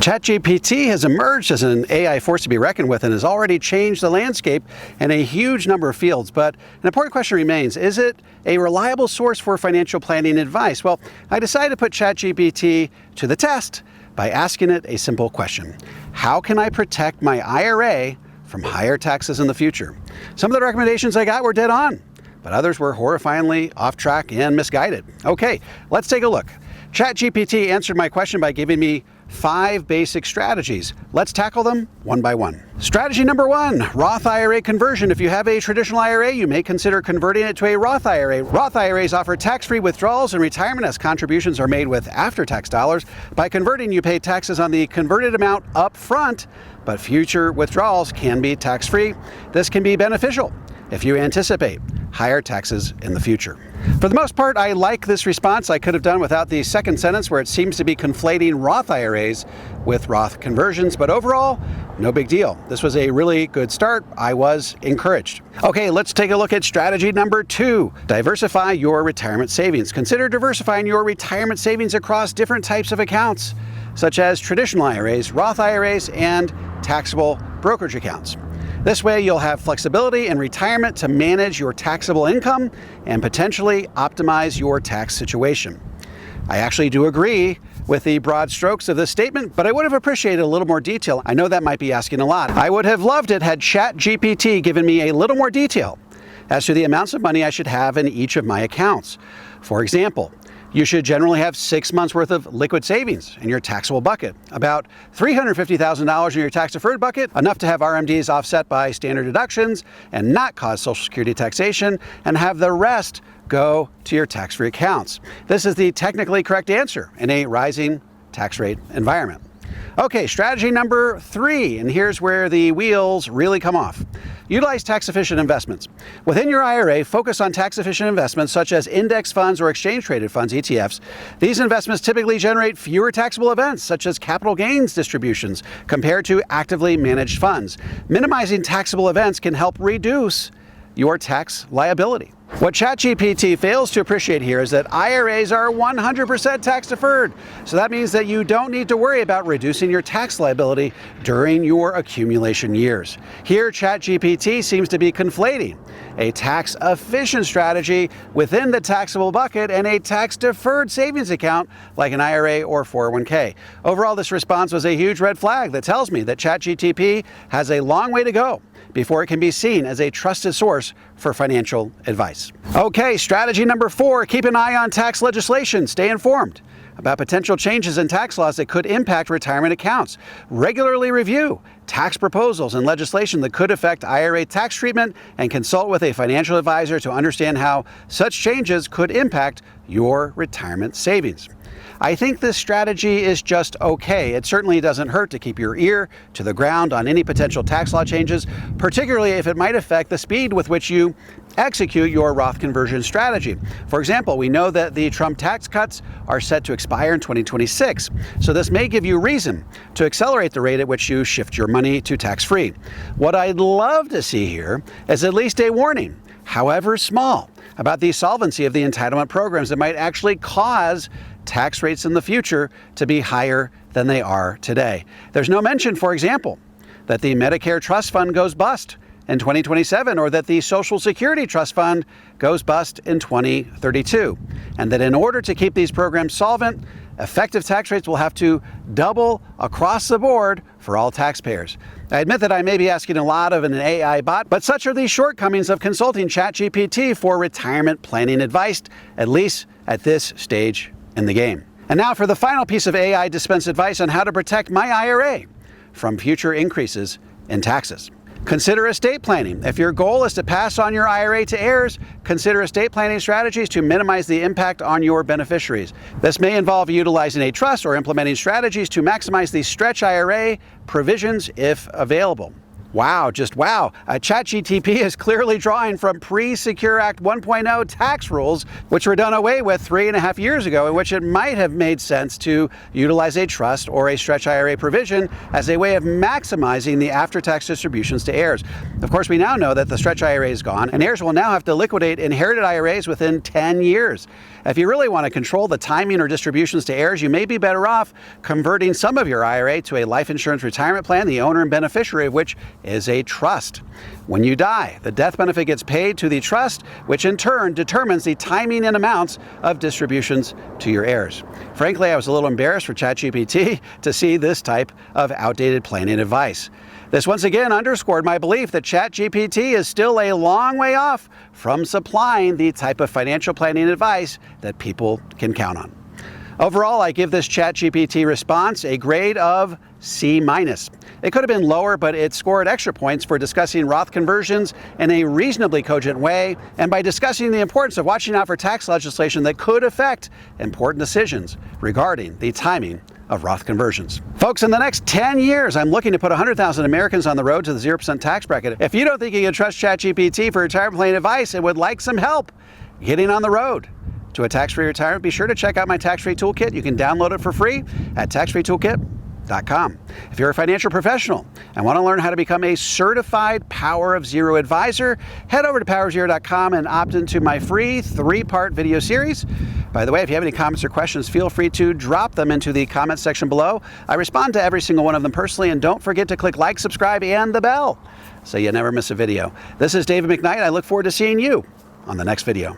Chat GPT has emerged as an AI force to be reckoned with and has already changed the landscape in a huge number of fields. But an important question remains, is it a reliable source for financial planning advice? Well, I decided to put Chat GPT to the test by asking it a simple question. How can I protect my IRA from higher taxes in the future? Some of the recommendations I got were dead on, but others were horrifyingly off track and misguided. Okay, let's take a look. Chat GPT answered my question by giving me 5 basic strategies. Let's tackle them one by one. Strategy number 1, Roth IRA conversion. If you have a traditional IRA, you may consider converting it to a Roth IRA. Roth IRAs offer tax-free withdrawals in retirement as contributions are made with after-tax dollars. By converting, you pay taxes on the converted amount up front, but future withdrawals can be tax-free. This can be beneficial if you anticipate higher taxes in the future. For the most part, I like this response. I could have done without the second sentence where it seems to be conflating Roth IRAs with Roth conversions, but overall, no big deal. This was a really good start. I was encouraged. Okay, let's take a look at strategy number 2. Diversify your retirement savings. Consider diversifying your retirement savings across different types of accounts, such as traditional IRAs, Roth IRAs, and taxable brokerage accounts. This way, you'll have flexibility in retirement to manage your taxable income and potentially optimize your tax situation. I actually do agree with the broad strokes of this statement, but I would have appreciated a little more detail. I know that might be asking a lot. I would have loved it had Chat GPT given me a little more detail as to the amounts of money I should have in each of my accounts. For example, you should generally have 6 months worth of liquid savings in your taxable bucket, about $350,000 in your tax-deferred bucket, enough to have RMDs offset by standard deductions and not cause Social Security taxation, and have the rest go to your tax-free accounts. This is the technically correct answer in a rising tax rate environment. Okay, strategy number 3, and here's where the wheels really come off. Utilize tax-efficient investments. Within your IRA, focus on tax-efficient investments such as index funds or exchange-traded funds, ETFs. These investments typically generate fewer taxable events, such as capital gains distributions, compared to actively managed funds. Minimizing taxable events can help reduce your tax liability. What ChatGPT fails to appreciate here is that IRAs are 100% tax deferred. So that means that you don't need to worry about reducing your tax liability during your accumulation years. Here, ChatGPT seems to be conflating a tax efficient strategy within the taxable bucket and a tax deferred savings account like an IRA or 401k. Overall, this response was a huge red flag that tells me that ChatGPT has a long way to go before it can be seen as a trusted source for financial advice. Okay, strategy number 4, keep an eye on tax legislation. Stay informed about potential changes in tax laws that could impact retirement accounts. Regularly review tax proposals and legislation that could affect IRA tax treatment and consult with a financial advisor to understand how such changes could impact your retirement savings. I think this strategy is just okay. It certainly doesn't hurt to keep your ear to the ground on any potential tax law changes, particularly if it might affect the speed with which you execute your Roth conversion strategy. For example, we know that the Trump tax cuts are set to expire in 2026, so this may give you reason to accelerate the rate at which you shift your money to tax-free. What I'd love to see here is at least a warning, however small, about the solvency of the entitlement programs that might actually cause tax rates in the future to be higher than they are today. There's no mention, for example, that the Medicare Trust Fund goes bust in 2027 or that the Social Security Trust Fund goes bust in 2032, and that in order to keep these programs solvent, effective tax rates will have to double across the board for all taxpayers. I admit that I may be asking a lot of an AI bot, but such are the shortcomings of consulting ChatGPT for retirement planning advice, at least at this stage in the game. And now for the final piece of AI dispensed advice on how to protect my IRA from future increases in taxes. Consider estate planning. If your goal is to pass on your IRA to heirs, consider estate planning strategies to minimize the impact on your beneficiaries. This may involve utilizing a trust or implementing strategies to maximize the stretch IRA provisions if available. Wow, just wow. Chat GPT is clearly drawing from pre-Secure Act 1.0 tax rules, which were done away with 3.5 years ago, in which it might have made sense to utilize a trust or a stretch IRA provision as a way of maximizing the after-tax distributions to heirs. Of course, we now know that the stretch IRA is gone, and heirs will now have to liquidate inherited IRAs within 10 years. If you really want to control the timing or distributions to heirs, you may be better off converting some of your IRA to a life insurance retirement plan, the owner and beneficiary of which is a trust. When you die, the death benefit gets paid to the trust, which in turn determines the timing and amounts of distributions to your heirs. Frankly, I was a little embarrassed for ChatGPT to see this type of outdated planning advice. This once again underscored my belief that ChatGPT is still a long way off from supplying the type of financial planning advice that people can count on. Overall, I give this ChatGPT response a grade of C-. It could have been lower, but it scored extra points for discussing Roth conversions in a reasonably cogent way and by discussing the importance of watching out for tax legislation that could affect important decisions regarding the timing of Roth conversions. Folks, in the next 10 years, I'm looking to put 100,000 Americans on the road to the 0% tax bracket. If you don't think you can trust ChatGPT for retirement plan advice and would like some help getting on the road to a tax-free retirement, be sure to check out my tax-free toolkit. You can download it for free at taxfreetoolkit.com. If you're a financial professional and want to learn how to become a certified Power of Zero advisor, head over to powerofzero.com and opt into my free 3-part video series. By the way, if you have any comments or questions, feel free to drop them into the comments section below. I respond to every single one of them personally, and don't forget to click like, subscribe, and the bell so you never miss a video. This is David McKnight. I look forward to seeing you on the next video.